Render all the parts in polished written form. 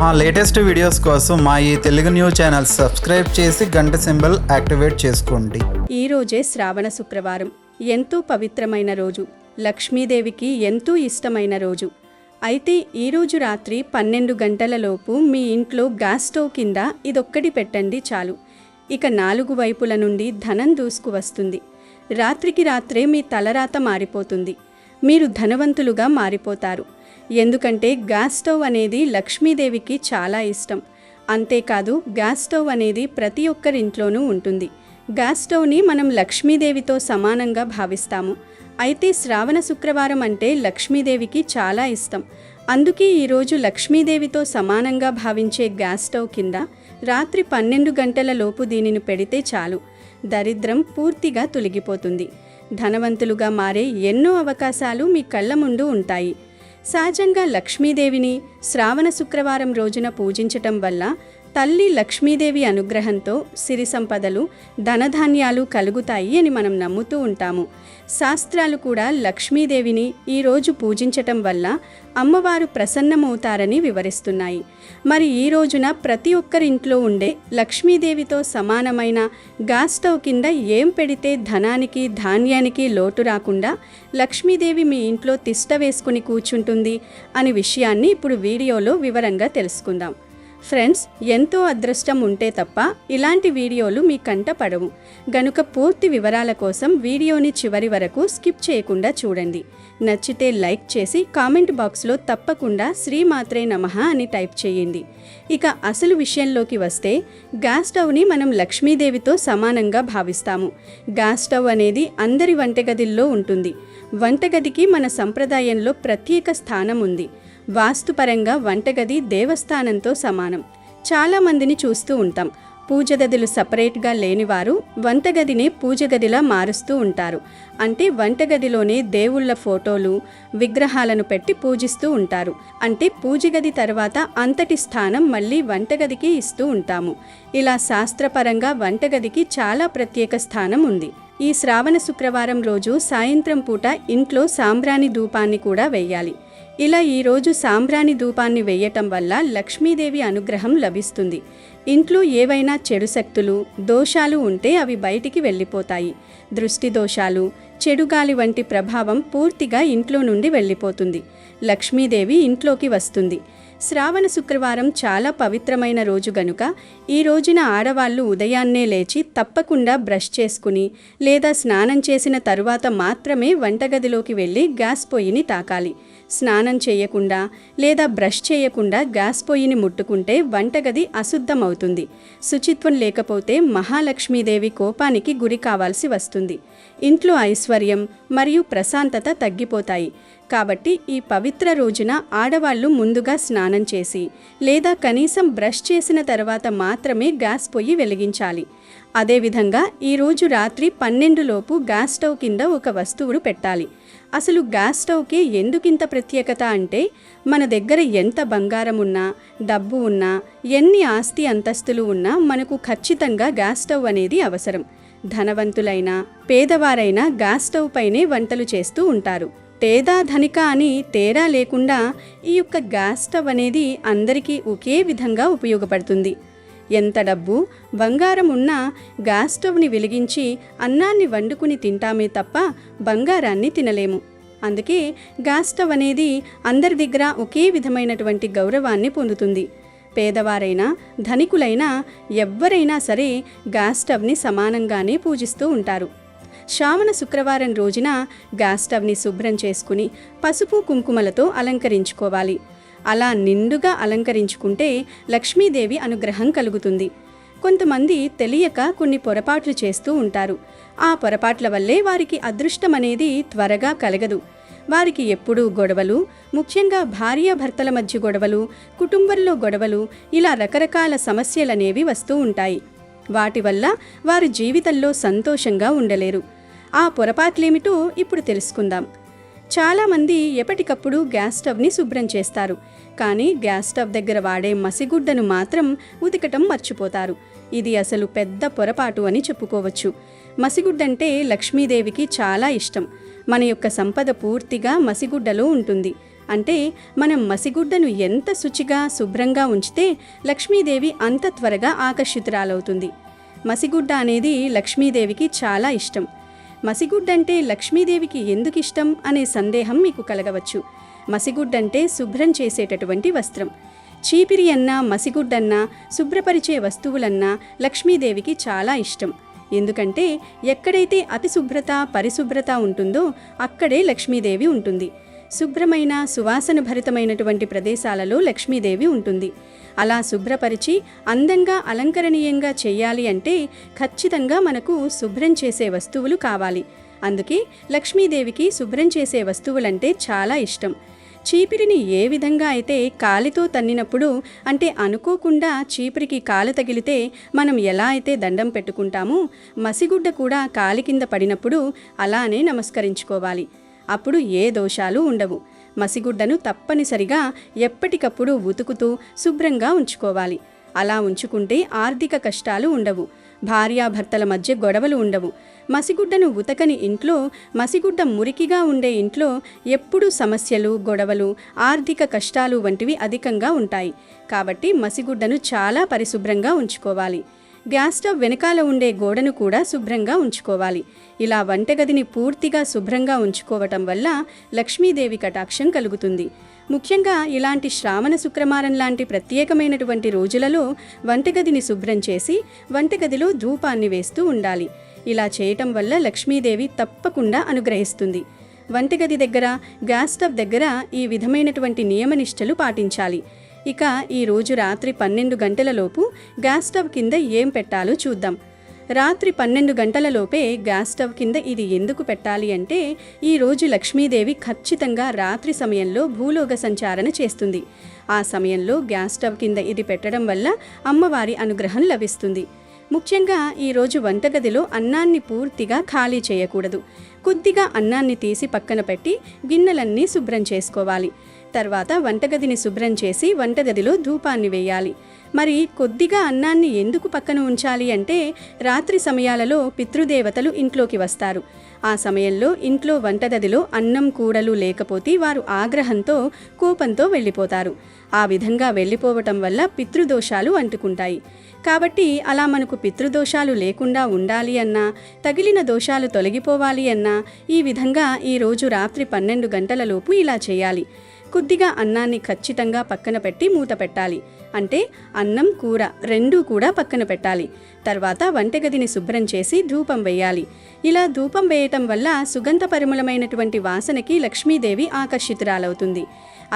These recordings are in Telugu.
మా లేటెస్ట్ వీడియోస్ కోసం మా ఈ తెలుగు న్యూస్ ఛానల్ సబ్స్క్రైబ్ చేసి గంట సింబల్ యాక్టివేట్ చేసుకోండి. ఈ రోజే శ్రావణ శుక్రవారం. ఎంతో పవిత్రమైన రోజు. లక్ష్మీదేవికి ఎంతో ఇష్టమైన రోజు. అయితే ఈరోజు రాత్రి 12 గంటలలోపు మీ ఇంట్లో గ్యాస్ స్టవ్ కింద ఇదొక్కటి పెట్టండి చాలు. ఇక 4 వైపుల నుండి ధనం దూసుకు వస్తుంది. రాత్రికి రాత్రే మీ తలరాత మారిపోతుంది. మీరు ధనవంతులుగా మారిపోతారు. ఎందుకంటే గ్యాస్ స్టవ్ అనేది లక్ష్మీదేవికి చాలా ఇష్టం. అంతేకాదు గ్యాస్ స్టవ్ అనేది ప్రతి ఒక్కరింట్లోనూ ఉంటుంది. గ్యాస్ స్టవ్ని మనం లక్ష్మీదేవితో సమానంగా భావిస్తాము. అయితే శ్రావణ శుక్రవారం అంటే లక్ష్మీదేవికి చాలా ఇష్టం. అందుకే ఈరోజు లక్ష్మీదేవితో సమానంగా భావించే గ్యాస్ స్టవ్ కింద రాత్రి 12 గంటల లోపు దీనిని పెడితే చాలు. దరిద్రం పూర్తిగా తొలగిపోతుంది. ధనవంతులుగా మారే ఎన్నో అవకాశాలు మీ కళ్ళ ముందు ఉంటాయి. సహజంగా లక్ష్మీదేవిని శ్రావణ శుక్రవారం రోజున పూజించటం వల్ల తల్లి లక్ష్మీదేవి అనుగ్రహంతో సిరి సంపదలు, ధనధాన్యాలు కలుగుతాయి అని మనం నమ్ముతూ ఉంటాము. శాస్త్రాలు కూడా లక్ష్మీదేవిని ఈరోజు పూజించటం వల్ల అమ్మవారు ప్రసన్నమవుతారని వివరిస్తున్నాయి. మరి ఈ రోజున ప్రతి ఒక్కరింట్లో ఉండే లక్ష్మీదేవితో సమానమైన గ్యాస్ స్టవ్ కింద ఏం పెడితే ధనానికి, ధాన్యానికి లోటు రాకుండా లక్ష్మీదేవి మీ ఇంట్లో తిష్ట వేసుకుని కూర్చుంటుంది అనే విషయాన్ని ఇప్పుడు వీడియోలో వివరంగా తెలుసుకుందాం. ఫ్రెండ్స్, ఎంతో అదృష్టం ఉంటే తప్ప ఇలాంటి వీడియోలు మీ కంట పడవు. గనుక పూర్తి వివరాల కోసం వీడియోని చివరి వరకు స్కిప్ చేయకుండా చూడండి. నచ్చితే లైక్ చేసి కామెంట్ బాక్స్లో తప్పకుండా శ్రీమాత్రే నమః అని టైప్ చేయండి. ఇక అసలు విషయంలోకి వస్తే, గ్యాస్ స్టవ్ని మనం లక్ష్మీదేవితో సమానంగా భావిస్తాము. గ్యాస్ స్టవ్ అనేది అందరి వంటగదిల్లో ఉంటుంది. వంటగదికి మన సంప్రదాయంలో ప్రత్యేక స్థానం ఉంది. వాస్తుపరంగా వంటగది దేవస్థానంతో సమానం. చాలామందిని చూస్తూ ఉంటాం. పూజ గదులు సపరేట్గా లేనివారు వంటగదిని పూజగదిలా మారుస్తూ ఉంటారు. అంటే వంటగదిలోనే దేవుళ్ళ ఫోటోలు, విగ్రహాలను పెట్టి పూజిస్తూ ఉంటారు. అంటే పూజగది తర్వాత అంతటి స్థానం మళ్ళీ వంటగదికి ఇస్తూ ఉంటాము. ఇలా శాస్త్రపరంగా వంటగదికి చాలా ప్రత్యేక స్థానం ఉంది. ఈ శ్రావణ శుక్రవారం రోజు సాయంత్రం పూట ఇంట్లో సాంబ్రాణి ధూపాన్ని కూడా వేయాలి. ఇలా ఈరోజు సాంబ్రాణి ధూపాన్ని వేయటం వల్ల లక్ష్మీదేవి అనుగ్రహం లభిస్తుంది. ఇంట్లో ఏవైనా చెడు శక్తులు, దోషాలు ఉంటే అవి బయటికి వెళ్ళిపోతాయి. దృష్టి దోషాలు, చెడుగాలి వంటి ప్రభావం పూర్తిగా ఇంట్లో నుండి వెళ్ళిపోతుంది. లక్ష్మీదేవి ఇంట్లోకి వస్తుంది. శ్రావణ శుక్రవారం చాలా పవిత్రమైన రోజు గనుక ఈ రోజున ఆడవాళ్ళు ఉదయాన్నే లేచి తప్పకుండా బ్రష్ చేసుకుని లేదా స్నానం చేసిన తరువాత మాత్రమే వంటగదిలోకి వెళ్ళి గ్యాస్ పొయ్యిని తాకాలి. స్నానం చేయకుండా లేదా బ్రష్ చేయకుండా గ్యాస్ పొయ్యిని ముట్టుకుంటే వంటగది అశుద్ధమవుతుంది. శుచిత్వం లేకపోతే మహాలక్ష్మీదేవి కోపానికి గురి కావాల్సి వస్తుంది. ఇంట్లో ఐశ్వర్యం మరియు ప్రశాంతత తగ్గిపోతాయి. కాబట్టి ఈ పవిత్ర రోజున ఆడవాళ్ళు ముందుగా స్నానం చేసి లేదా కనీసం బ్రష్ చేసిన తర్వాత మాత్రమే గ్యాస్ పొయ్యి వెలిగించాలి. అదేవిధంగా ఈరోజు రాత్రి 12 లోపు గ్యాస్ స్టవ్ కింద ఒక వస్తువును పెట్టాలి. అసలు గ్యాస్ స్టవ్కి ఎందుకింత ప్రత్యేకత అంటే, మన దగ్గర ఎంత బంగారం ఉన్నా, డబ్బు ఉన్నా, ఎన్ని ఆస్తి అంతస్తులు ఉన్నా మనకు ఖచ్చితంగా గ్యాస్ స్టవ్ అనేది అవసరం. ధనవంతులైనా పేదవారైనా గ్యాస్ స్టవ్ పైనే వంటలు చేస్తూ ఉంటారు. పేద ధనిక అని తేడా లేకుండా ఈ యొక్క గ్యాస్ స్టవ్ అనేది అందరికీ ఒకే విధంగా ఉపయోగపడుతుంది. ఎంత డబ్బు, బంగారం ఉన్నా గ్యాస్ స్టవ్ని వెలిగించి అన్నాన్ని వండుకుని తింటామే తప్ప బంగారాన్ని తినలేము. అందుకే గ్యాస్ స్టవ్ అనేది అందరి దగ్గర ఒకే విధమైనటువంటి గౌరవాన్ని పొందుతుంది. పేదవారైనా ధనికులైనా ఎవ్వరైనా సరే గ్యాస్ స్టవ్ని సమానంగానే పూజిస్తూ ఉంటారు. శ్రావణ శుక్రవారం రోజున గ్యాస్ స్టవ్ని శుభ్రం చేసుకుని పసుపు కుంకుమలతో అలంకరించుకోవాలి. అలా నిండుగా అలంకరించుకుంటే లక్ష్మీదేవి అనుగ్రహం కలుగుతుంది. కొంతమంది తెలియక కొన్ని పొరపాట్లు చేస్తూ ఉంటారు. ఆ పొరపాట్ల వల్లే వారికి అదృష్టం అనేది త్వరగా కలగదు. వారికి ఎప్పుడూ గొడవలు, ముఖ్యంగా భార్యాభర్తల మధ్య గొడవలు, కుటుంబంలో గొడవలు, ఇలా రకరకాల సమస్యలనేవి వస్తూ ఉంటాయి. వాటి వల్ల వారు జీవితంలో సంతోషంగా ఉండలేరు. ఆ పొరపాట్లేమిటో ఇప్పుడు తెలుసుకుందాం. చాలామంది ఎప్పటికప్పుడు గ్యాస్ స్టవ్ని శుభ్రం చేస్తారు. కానీ గ్యాస్ స్టవ్ దగ్గర వాడే మసిగుడ్డను మాత్రం ఉతకటం మర్చిపోతారు. ఇది అసలు పెద్ద పొరపాటు అని చెప్పుకోవచ్చు. మసిగుడ్డంటే లక్ష్మీదేవికి చాలా ఇష్టం. మన యొక్క సంపద పూర్తిగా మసిగుడ్డలో ఉంటుంది. అంటే మనం మసిగుడ్డను ఎంత శుచిగా శుభ్రంగా ఉంచితే లక్ష్మీదేవి అంత త్వరగా ఆకర్షితురాలవుతుంది. మసిగుడ్డ అనేది లక్ష్మీదేవికి చాలా ఇష్టం. మసిగుడ్డంటే లక్ష్మీదేవికి ఎందుకు ఇష్టం అనే సందేహం మీకు కలగవచ్చు. మసిగుడ్డంటే శుభ్రం చేసేటటువంటి వస్త్రం. చీపిరి అన్నా మసిగుడ్డన్నా శుభ్రపరిచే వస్తువులన్నా లక్ష్మీదేవికి చాలా ఇష్టం. ఎందుకంటే ఎక్కడైతే అతి శుభ్రత పరిశుభ్రత ఉంటుందో అక్కడే లక్ష్మీదేవి ఉంటుంది. శుభ్రమైన సువాసన భరితమైనటువంటి ప్రదేశాలలో లక్ష్మీదేవి ఉంటుంది. అలా శుభ్రపరిచి అందంగా అలంకరణీయంగా చేయాలి అంటే ఖచ్చితంగా మనకు శుభ్రం చేసే వస్తువులు కావాలి. అందుకే లక్ష్మీదేవికి శుభ్రం చేసే వస్తువులంటే చాలా ఇష్టం. చీపిరిని ఏ విధంగా అయితే కాలితో తన్నినప్పుడు, అంటే అనుకోకుండా చీపిరికి కాలు తగిలితే మనం ఎలా అయితే దండం పెట్టుకుంటామో, మసిగుడ్డ కూడా కాలి కింద పడినప్పుడు అలానే నమస్కరించుకోవాలి. అప్పుడు ఏ దోషాలు ఉండవు. మసిగుడ్డను తప్పనిసరిగా ఎప్పటికప్పుడు ఉతుకుతూ శుభ్రంగా ఉంచుకోవాలి. అలా ఉంచుకుంటే ఆర్థిక కష్టాలు ఉండవు, భార్యాభర్తల మధ్య గొడవలు ఉండవు. మసిగుడ్డను ఉతకని ఇంట్లో, మసిగుడ్డ మురికిగా ఉండే ఇంట్లో ఎప్పుడూ సమస్యలు, గొడవలు, ఆర్థిక కష్టాలు వంటివి అధికంగా ఉంటాయి. కాబట్టి మసిగుడ్డను చాలా పరిశుభ్రంగా ఉంచుకోవాలి. గ్యాస్ స్టవ్ వెనకాల ఉండే గోడను కూడా శుభ్రంగా ఉంచుకోవాలి. ఇలా వంటగదిని పూర్తిగా శుభ్రంగా ఉంచుకోవటం వల్ల లక్ష్మీదేవి కటాక్షం కలుగుతుంది. ముఖ్యంగా ఇలాంటి శ్రావణ శుక్రవారం లాంటి ప్రత్యేకమైనటువంటి రోజులలో వంటగదిని శుభ్రం చేసి వంటగదిలో ధూపాన్ని వేస్తూ ఉండాలి. ఇలా చేయటం వల్ల లక్ష్మీదేవి తప్పకుండా అనుగ్రహిస్తుంది. వంటగది దగ్గర, గ్యాస్ స్టవ్ దగ్గర ఈ విధమైనటువంటి నియమనిష్టలు పాటించాలి. ఇక ఈరోజు రాత్రి 12 గంటలలోపు గ్యాస్ స్టవ్ కింద ఏం పెట్టాలో చూద్దాం. రాత్రి 12 గంటలలోపే గ్యాస్ స్టవ్ కింద ఇది ఎందుకు పెట్టాలి అంటే, ఈరోజు లక్ష్మీదేవి ఖచ్చితంగా రాత్రి సమయంలో భూలోక సంచారణ చేస్తుంది. ఆ సమయంలో గ్యాస్ స్టవ్ కింద ఇది పెట్టడం వల్ల అమ్మవారి అనుగ్రహం లభిస్తుంది. ముఖ్యంగా ఈరోజు వంటగదిలో అన్నాన్ని పూర్తిగా ఖాళీ చేయకూడదు. కొద్దిగా అన్నాన్ని తీసి పక్కన పెట్టి గిన్నెలన్నీ శుభ్రం చేసుకోవాలి. తర్వాత వంటగదిని శుభ్రం చేసి వంటగదిలో ధూపాన్ని వేయాలి. మరి కొద్దిగా అన్నాన్ని ఎందుకు పక్కన ఉంచాలి అంటే, రాత్రి సమయాలలో పితృదేవతలు ఇంట్లోకి వస్తారు. ఆ సమయంలో ఇంట్లో వంటగదిలో అన్నం కూడలు లేకపోతే వారు ఆగ్రహంతో, కోపంతో వెళ్ళిపోతారు. ఆ విధంగా వెళ్ళిపోవటం వల్ల పితృదోషాలు అంటుకుంటాయి. కాబట్టి అలా మనకు పితృదోషాలు లేకుండా ఉండాలి అన్నా, తగిలిన దోషాలు తొలగిపోవాలి అన్నా ఈ విధంగా ఈరోజు రాత్రి 12 గంటలలోపు ఇలా చేయాలి. కొద్దిగా అన్నాన్ని ఖచ్చితంగా పక్కన పెట్టి మూత పెట్టాలి. అంటే అన్నం, కూర రెండూ కూడా పక్కన పెట్టాలి. తర్వాత వంటగదిని శుభ్రం చేసి ధూపం వేయాలి. ఇలా ధూపం వేయటం వల్ల సుగంధ పరిమళమైనటువంటి వాసనకి లక్ష్మీదేవి ఆకర్షితురాలవుతుంది.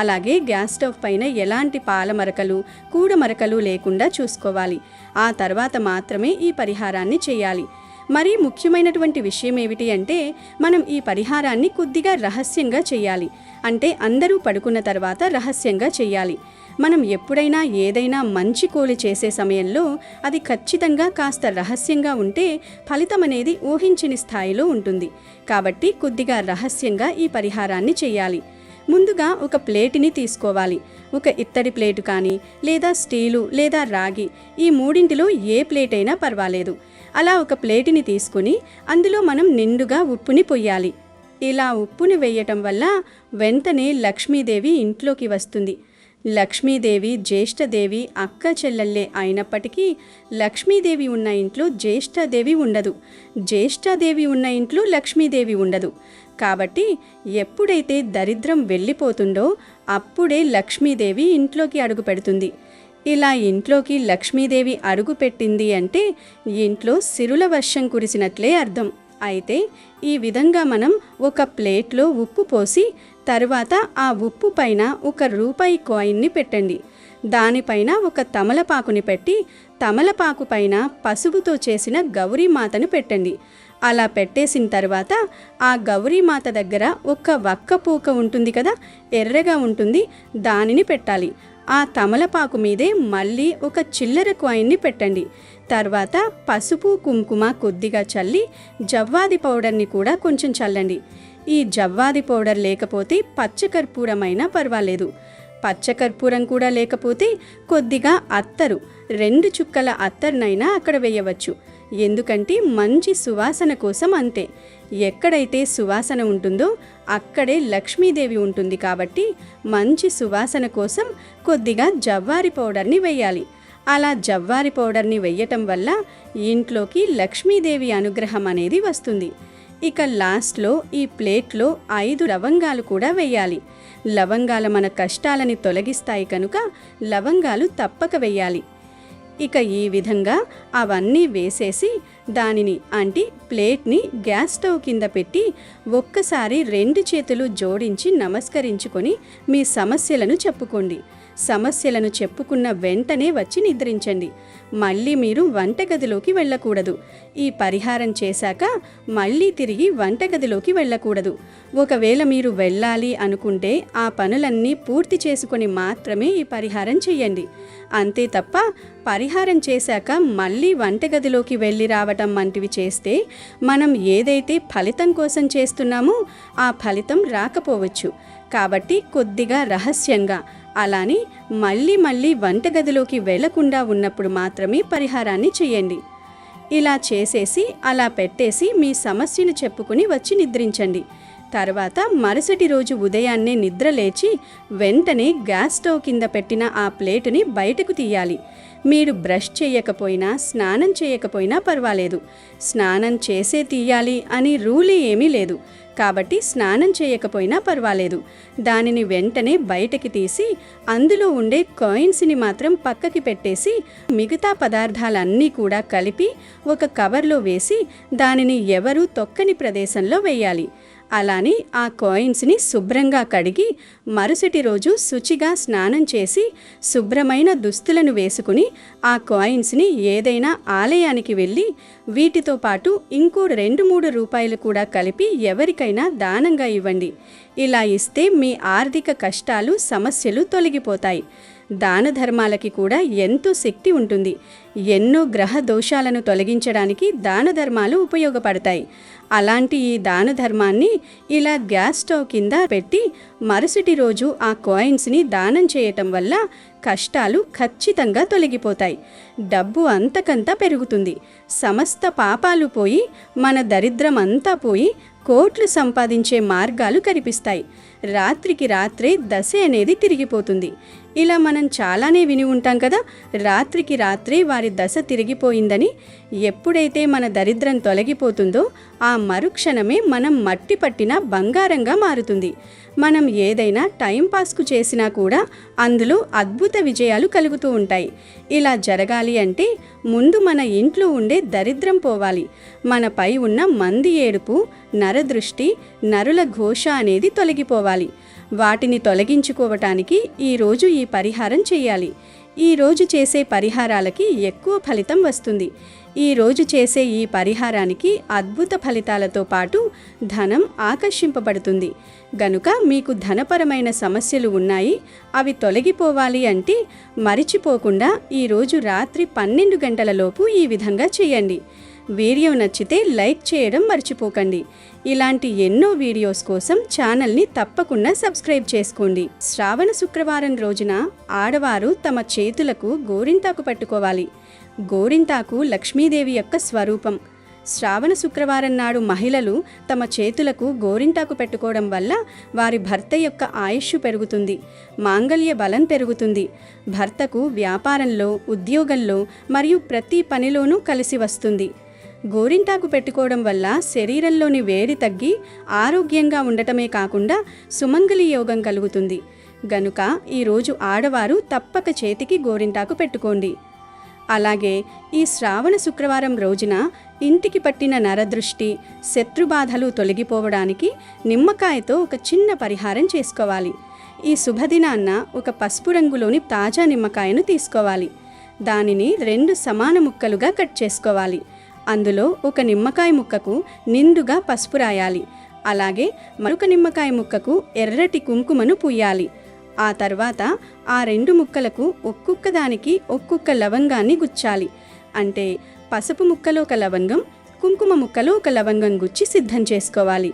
అలాగే గ్యాస్ స్టవ్ పైన ఎలాంటి పాల మరకలు, కూడ మరకలు లేకుండా చూసుకోవాలి. ఆ తర్వాత మాత్రమే ఈ పరిహారాన్ని చేయాలి. మరీ ముఖ్యమైనటువంటి విషయం ఏమిటి అంటే, మనం ఈ పరిహారాన్ని కొద్దిగా రహస్యంగా చేయాలి. అంటే అందరూ పడుకున్న తర్వాత రహస్యంగా చేయాలి. మనం ఎప్పుడైనా ఏదైనా మంచి కోలి చేసే సమయంలో అది ఖచ్చితంగా కాస్త రహస్యంగా ఉంటే ఫలితం అనేది ఊహించని స్థాయిలో ఉంటుంది. కాబట్టి కొద్దిగా రహస్యంగా ఈ పరిహారాన్ని చేయాలి. ముందుగా ఒక ప్లేటుని తీసుకోవాలి. ఒక ఇత్తడి ప్లేటు కానీ, లేదా స్టీలు లేదా రాగి, ఈ మూడింటిలో ఏ ప్లేట్ అయినా పర్వాలేదు. అలా ఒక ప్లేటుని తీసుకుని అందులో మనం నిండుగా ఉప్పుని పొయ్యాలి. ఇలా ఉప్పుని వేయటం వల్ల వెంటనే లక్ష్మీదేవి ఇంట్లోకి వస్తుంది. లక్ష్మీదేవి జ్యేష్ఠదేవి అక్క చెల్లెళ్ళే అయినప్పటికీ లక్ష్మీదేవి ఉన్న ఇంట్లో జ్యేష్ఠదేవి ఉండదు, జ్యేష్ఠదేవి ఉన్న ఇంట్లో లక్ష్మీదేవి ఉండదు. కాబట్టి ఎప్పుడైతే దరిద్రం వెళ్ళిపోతుందో అప్పుడే లక్ష్మీదేవి ఇంట్లోకి అడుగు పెడుతుంది. ఇలా ఇంట్లోకి లక్ష్మీదేవి అడుగు పెట్టింది అంటే ఇంట్లో సిరుల వర్షం కురిసినట్లే అర్థం. అయితే ఈ విధంగా మనం ఒక ప్లేట్లో ఉప్పు పోసి తర్వాత ఆ ఉప్పు పైన ఒక రూపాయి కాయిన్ని పెట్టండి. దానిపైన ఒక తమలపాకుని పెట్టి తమలపాకు పైన పసుపుతో చేసిన గౌరీమాతను పెట్టండి. అలా పెట్టేసిన తర్వాత ఆ గౌరీమాత దగ్గర ఒక వక్కపూక ఉంటుంది కదా, ఎర్రగా ఉంటుంది, దానిని పెట్టాలి. ఆ తమలపాకు మీదే మళ్ళీ ఒక చిల్లర కాయిన్ని పెట్టండి. తర్వాత పసుపు కుంకుమ కొద్దిగా చల్లి జవ్వాది పౌడర్ని కూడా కొంచెం చల్లండి. ఈ జవ్వాది పౌడర్ లేకపోతే పచ్చకర్పూరమైనా పర్వాలేదు. పచ్చకర్పూరం కూడా లేకపోతే కొద్దిగా అత్తరు, 2 చుక్కల అత్తర్నైనా అక్కడ వేయవచ్చు. ఎందుకంటే మంచి సువాసన కోసం అంతే. ఎక్కడైతే సువాసన ఉంటుందో అక్కడే లక్ష్మీదేవి ఉంటుంది కాబట్టి మంచి సువాసన కోసం కొద్దిగా జవ్వారి పౌడర్ని వేయాలి. అలా జవ్వారి పౌడర్ని వేయటం వల్ల ఇంట్లోకి లక్ష్మీదేవి అనుగ్రహం అనేది వస్తుంది. ఇక లాస్ట్లో ఈ ప్లేట్లో 5 లవంగాలు కూడా వేయాలి. లవంగాలు మన కష్టాలని తొలగిస్తాయి కనుక లవంగాలు తప్పక వేయాలి. ఇక ఈ విధంగా అవన్నీ వేసేసి దానిని అంటే ప్లేట్ని గ్యాస్ స్టవ్ కింద పెట్టి ఒక్కసారి 2 చేతులు జోడించి నమస్కరించుకొని మీ సమస్యలను చెప్పుకోండి. సమస్యలను చెప్పుకున్న వెంటనే వచ్చి నిద్రించండి. మళ్ళీ మీరు వంటగదిలోకి వెళ్ళకూడదు. ఈ పరిహారం చేశాక మళ్ళీ తిరిగి వంటగదిలోకి వెళ్ళకూడదు. ఒకవేళ మీరు వెళ్ళాలి అనుకుంటే ఆ పనులన్నీ పూర్తి చేసుకొని మాత్రమే ఈ పరిహారం చేయండి. అంతే తప్ప పరిహారం చేశాక మళ్ళీ వంటగదిలోకి వెళ్ళి రావటం వంటివి చేస్తే మనం ఏదైతే ఫలితం కోసం చేస్తున్నామో ఆ ఫలితం రాకపోవచ్చు. కాబట్టి కొద్దిగా రహస్యంగా అలానే మళ్ళీ వంటగదిలోకి వెళ్లకుండా ఉన్నప్పుడు మాత్రమే పరిహారాన్ని చేయండి. ఇలా చేసేసి అలా పెట్టేసి మీ సమస్యను చెప్పుకుని వచ్చి నిద్రించండి. తర్వాత మరుసటి రోజు ఉదయాన్నే నిద్ర లేచి వెంటనే గ్యాస్ స్టవ్ కింద పెట్టిన ఆ ప్లేటుని బయటకు తీయాలి. మీరు బ్రష్ చేయకపోయినా స్నానం చేయకపోయినా పర్వాలేదు. స్నానం చేసే తీయాలి అని రూలే ఏమీ లేదు. కాబట్టి స్నానం చేయకపోయినా పర్వాలేదు. దానిని వెంటనే బయటకి తీసి అందులో ఉండే కాయిన్స్ని మాత్రం పక్కకి పెట్టేసి మిగతా పదార్థాలన్నీ కూడా కలిపి ఒక కవర్లో వేసి దానిని ఎవరూ తొక్కని ప్రదేశంలో వేయాలి. అలానే ఆ కాయిన్స్ని శుభ్రంగా కడిగి మరుసటి రోజు శుచిగా స్నానం చేసి శుభ్రమైన దుస్తులను వేసుకుని ఆ కాయిన్స్ని ఏదైనా ఆలయానికి వెళ్ళి వీటితో పాటు ఇంకో 2-3 రూపాయలు కూడా కలిపి ఎవరికైనా దానంగా ఇవ్వండి. ఇలా ఇస్తే మీ ఆర్థిక కష్టాలు సమస్యలు తొలగిపోతాయి. దాన ధర్మాలకి కూడా ఎంతో శక్తి ఉంటుంది. ఎన్నో గ్రహ దోషాలను తొలగించడానికి దాన ధర్మాలు ఉపయోగపడతాయి. అలాంటి ఈ దాన ధర్మాన్ని ఇలా గ్యాస్ స్టవ్ కింద పెట్టి మరుసటి రోజు ఆ కాయిన్స్ని దానం చేయటం వల్ల కష్టాలు ఖచ్చితంగా తొలగిపోతాయి. డబ్బు అంతకంతా పెరుగుతుంది. సమస్త పాపాలు పోయి మన దరిద్రం అంతా పోయి కోట్లు సంపాదించే మార్గాలు కనిపిస్తాయి. రాత్రికి రాత్రే దశ అనేది తిరిగిపోతుంది. ఇలా మనం చాలానే విని ఉంటాం కదా, రాత్రికి రాత్రే వారి దశ తిరిగిపోయిందని. ఎప్పుడైతే మన దరిద్రం తొలగిపోతుందో ఆ మరుక్షణమే మనం మట్టి పట్టిన బంగారంగా మారుతుంది. మనం ఏదైనా టైంపాస్కు చేసినా కూడా అందులో అద్భుత విజయాలు కలుగుతూ ఉంటాయి. ఇలా జరగాలి అంటే ముందు మన ఇంట్లో ఉండే దరిద్రం పోవాలి. మనపై ఉన్న మంది ఏడుపు, నరదృష్టి, నరుల ఘోష అనేది తొలగిపోవాలి. వాటిని తొలగించుకోవటానికి ఈరోజు ఈ పరిహారం చేయాలి. ఈరోజు చేసే పరిహారాలకి ఎక్కువ ఫలితం వస్తుంది. ఈరోజు చేసే ఈ పరిహారానికి అద్భుత ఫలితాలతో పాటు ధనం ఆకర్షింపబడుతుంది. గనుక మీకు ధనపరమైన సమస్యలు ఉన్నాయి, అవి తొలగిపోవాలి అంటే మరిచిపోకుండా ఈరోజు రాత్రి 12 గంటలలోపు ఈ విధంగా చేయండి. వీడియో నచ్చితే లైక్ చేయడం మర్చిపోకండి. ఇలాంటి ఎన్నో వీడియోస్ కోసం ఛానల్ని తప్పకుండా సబ్స్క్రైబ్ చేసుకోండి. శ్రావణ శుక్రవారం రోజున ఆడవారు తమ చేతులకు గోరింటాకు పట్టుకోవాలి. గోరింటాకు లక్ష్మీదేవి యొక్క స్వరూపం. శ్రావణ శుక్రవారం నాడు మహిళలు తమ చేతులకు గోరింటాకు పెట్టుకోవడం వల్ల వారి భర్త యొక్క ఆయుష్ పెరుగుతుంది, మాంగళ్య బలం పెరుగుతుంది. భర్తకు వ్యాపారంలో, ఉద్యోగంలో మరియు ప్రతి పనిలోనూ కలిసి వస్తుంది. గోరింటాకు పెట్టుకోవడం వల్ల శరీరంలోని వేడి తగ్గి ఆరోగ్యంగా ఉండటమే కాకుండా సుమంగళి యోగం కలుగుతుంది. గనుక ఈరోజు ఆడవారు తప్పక చేతికి గోరింటాకు పెట్టుకోండి. అలాగే ఈ శ్రావణ శుక్రవారం రోజున ఇంటికి పట్టిన నరదృష్టి, శత్రుబాధలు తొలగిపోవడానికి నిమ్మకాయతో ఒక చిన్న పరిహారం చేసుకోవాలి. ఈ శుభదినాన్న ఒక పసుపు రంగులోని తాజా నిమ్మకాయను తీసుకోవాలి. దానిని 2 సమాన ముక్కలుగా కట్ చేసుకోవాలి. అందులో ఒక నిమ్మకాయ ముక్కకు నిండుగా పసుపు రాయాలి. అలాగే మరొక నిమ్మకాయ ముక్కకు ఎర్రటి కుంకుమను పూయాలి. ఆ తర్వాత ఆ 2 ముక్కలకు ఒక్కొక్క దానికి ఒక్కొక్క లవంగాన్ని గుచ్చాలి. అంటే పసుపు ముక్కలో ఒక లవంగం, కుంకుమ ముక్కలో ఒక లవంగం గుచ్చి సిద్ధం చేసుకోవాలి.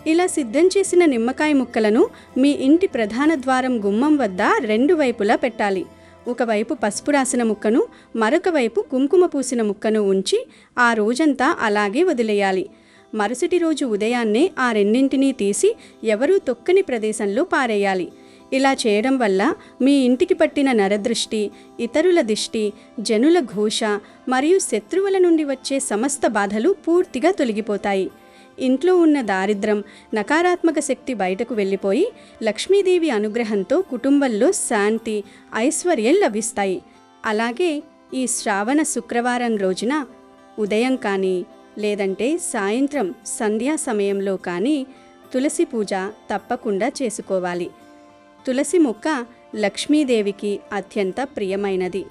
ఇలా సిద్ధం చేసిన నిమ్మకాయ ముక్కలను మీ ఇంటి ప్రధాన ద్వారం గుమ్మం వద్ద 2 వైపులా పెట్టాలి. ఒకవైపు పసుపు రాసిన ముక్కను మరొక వైపు కుంకుమ పూసిన ముక్కను ఉంచి ఆ రోజంతా అలాగే వదిలేయాలి. మరుసటి రోజు ఉదయాన్నే ఆ రెండింటినీ తీసి ఎవరూ తొక్కని ప్రదేశంలో పారేయాలి. ఇలా చేయడం వల్ల మీ ఇంటికి పట్టిన నరదృష్టి, ఇతరుల దిష్టి, జనుల ఘోష మరియు శత్రువుల నుండి వచ్చే సమస్త బాధలు పూర్తిగా తొలగిపోతాయి. ఇంట్లో ఉన్న దారిద్రం, నకారాత్మక శక్తి బయటకు వెళ్ళిపోయి లక్ష్మీదేవి అనుగ్రహంతో కుటుంబంలో శాంతి, ఐశ్వర్యం లభిస్తాయి. అలాగే ఈ శ్రావణ శుక్రవారం రోజున ఉదయం కానీ లేదంటే సాయంత్రం సంధ్యా సమయంలో కానీ తులసి పూజ తప్పకుండా చేసుకోవాలి. తులసి మొక్క లక్ష్మీదేవికి అత్యంత ప్రియమైనది.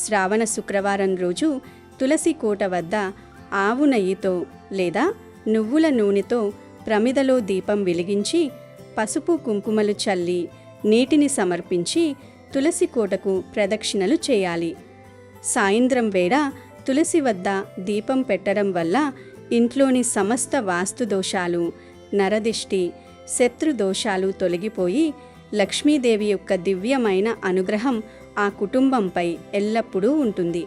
శ్రావణ శుక్రవారం రోజు తులసి కోట వద్ద ఆవు నెయ్యితో లేదా నువ్వుల నూనెతో ప్రమిదలో దీపం వెలిగించి పసుపు కుంకుమలు చల్లి నీటిని సమర్పించి తులసి కోటకు ప్రదక్షిణలు చేయాలి. సాయంత్రం వేళ తులసి వద్ద దీపం పెట్టడం వల్ల ఇంట్లోని సమస్త వాస్తు దోషాలు, నరదిష్టి, శత్రు దోషాలు తొలగిపోయి లక్ష్మీదేవి యొక్క దివ్యమైన అనుగ్రహం ఆ కుటుంబంపై ఎల్లప్పుడూ ఉంటుంది.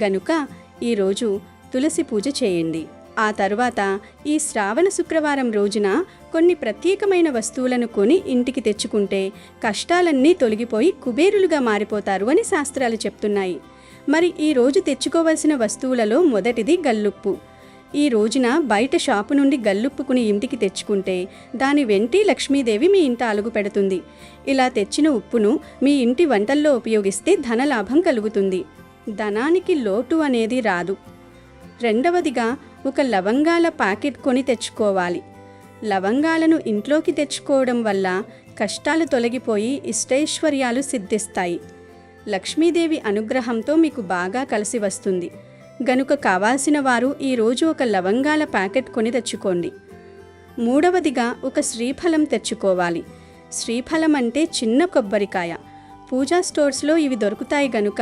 గనుక ఈరోజు తులసి పూజ చేయండి. ఆ తర్వాత ఈ శ్రావణ శుక్రవారం రోజున కొన్ని ప్రత్యేకమైన వస్తువులను కొని ఇంటికి తెచ్చుకుంటే కష్టాలన్నీ తొలగిపోయి కుబేరులుగా మారిపోతారు అని శాస్త్రాలు చెప్తున్నాయి. మరి ఈ రోజు తెచ్చుకోవలసిన వస్తువులలో మొదటిది గల్లుప్పు. ఈ రోజున బయట షాపు నుండి గల్లుప్పుకుని ఇంటికి తెచ్చుకుంటే దాని వెంటి లక్ష్మీదేవి మీ ఇంట అలుగు పెడుతుంది. ఇలా తెచ్చిన ఉప్పును మీ ఇంటి వంటల్లో ఉపయోగిస్తే ధనలాభం కలుగుతుంది. ధనానికి లోటు అనేది రాదు. రెండవదిగా ఒక లవంగాల ప్యాకెట్ కొని తెచ్చుకోవాలి. లవంగాలను ఇంట్లోకి తెచ్చుకోవడం వల్ల కష్టాలు తొలగిపోయి ఇష్టైశ్వర్యాలు సిద్ధిస్తాయి. లక్ష్మీదేవి అనుగ్రహంతో మీకు బాగా కలిసి వస్తుంది. గనుక కావాల్సిన వారు ఈరోజు ఒక లవంగాల ప్యాకెట్ కొని తెచ్చుకోండి. మూడవదిగా ఒక శ్రీఫలం తెచ్చుకోవాలి. శ్రీఫలం అంటే చిన్న కొబ్బరికాయ. పూజా స్టోర్స్లో ఇవి దొరుకుతాయి గనుక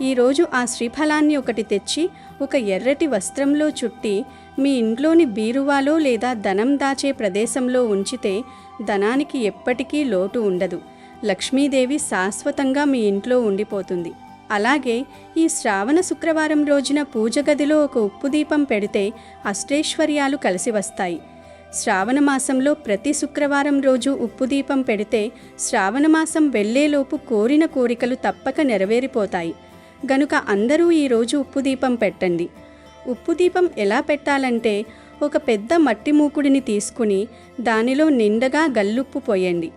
ఈరోజు ఆ శ్రీఫలాన్ని ఒకటి తెచ్చి ఒక ఎర్రటి వస్త్రంలో చుట్టి మీ ఇంట్లోని బీరువాలో లేదా ధనం దాచే ప్రదేశంలో ఉంచితే ధనానికి ఎప్పటికీ లోటు ఉండదు. లక్ష్మీదేవి శాశ్వతంగా మీ ఇంట్లో ఉండిపోతుంది. అలాగే ఈ శ్రావణ శుక్రవారం రోజున పూజ గదిలో ఒక ఉప్పు దీపం పెడితే అష్టైశ్వర్యాలు కలిసి వస్తాయి. శ్రావణ మాసంలో ప్రతి శుక్రవారం రోజు ఉప్పు దీపం పెడితే శ్రావణ మాసం వెళ్లేలోపు కోరిన కోరికలు తప్పక నెరవేరిపోతాయి. గనుక అందరూ ఈరోజు ఉప్పు దీపం పెట్టండి. ఉప్పు దీపం ఎలా పెట్టాలంటే ఒక పెద్ద మట్టి మూకుడిని తీసుకుని దానిలో నిండగా గల్లుప్పు పోయండి.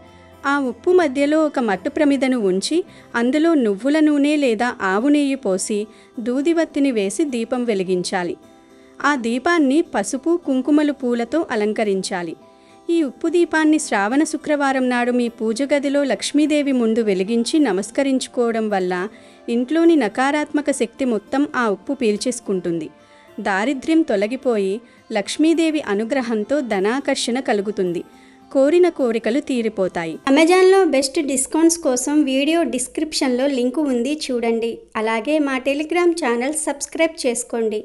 ఆ ఉప్పు మధ్యలో ఒక మట్టు ప్రమిదను ఉంచి అందులో నువ్వుల నూనె లేదా ఆవు నెయ్యి పోసి దూదివత్తిని వేసి దీపం వెలిగించాలి. ఆ దీపాన్ని పసుపు కుంకుమలు పూలతో అలంకరించాలి. ఈ ఉప్పు దీపాన్ని శ్రావణ శుక్రవారం నాడు మీ పూజ గదిలో లక్ష్మీదేవి ముందు వెలిగించి నమస్కరించుకోవడం వల్ల ఇంట్లోని నకారాత్మక శక్తి మొత్తం ఆ ఉప్పు పీల్చేసుకుంటుంది. దారిద్ర్యం తొలగిపోయి లక్ష్మీదేవి అనుగ్రహంతో ధనాకర్షణ కలుగుతుంది. కోరిన కోరికలు తీరిపోతాయి. అమెజాన్లో బెస్ట్ డిస్కౌంట్స్ కోసం వీడియో డిస్క్రిప్షన్లో లింకు ఉంది, చూడండి. అలాగే మా టెలిగ్రామ్ ఛానల్ సబ్స్క్రైబ్ చేసుకోండి.